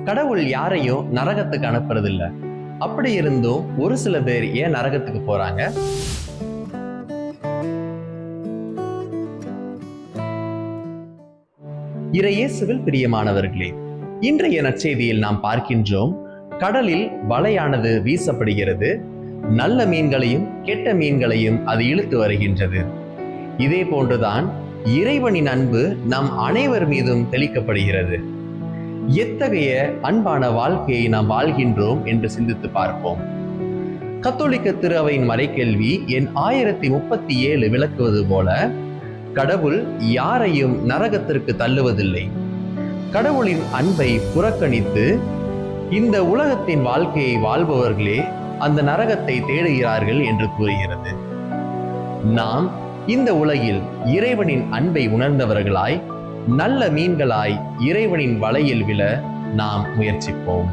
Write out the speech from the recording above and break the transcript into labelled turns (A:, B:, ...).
A: கடவுள் யாரையும் நரகத்துக்கு அனுப்புறது இல்ல. அப்படி இருந்தும் ஒரு சில பேர் ஏன் நரகத்துக்கு போறாங்க? இறையேசுவில் பிரியமானவர்களே, இன்றைய நற்செய்தியில் நாம் பார்க்கின்றோம், கடலில் வலையானது வீசப்படுகிறது. நல்ல மீன்களையும் கெட்ட மீன்களையும் அது இழுத்து வருகின்றது. இதே போன்றுதான் இறைவனின் அன்பு நம் அனைவர் மீதும் தெளிக்கப்படுகிறது. எத்தகைய அன்பான வாழ்க்கையை நாம் வாழ்கின்றோம் என்று சிந்தித்து பார்ப்போம். கத்தோலிக்க திரு அவையின் மறைக்கேள்வி எண் 1037 விளக்குவது போல, கடவுள் யாரையும் நரகத்திற்கு தள்ளுவதில்லை. கடவுளின் அன்பை புறக்கணித்து இந்த உலகத்தின் வாழ்க்கையை வாழ்பவர்களே அந்த நரகத்தை தேடுகிறார்கள் என்று கூறுகிறது. நாம் இந்த உலகில் இறைவனின் அன்பை உணர்ந்தவர்களாய், நல்ல மீன்களாய் இறைவனின் வலையில் விழ நாம் முயற்சிப்போம்.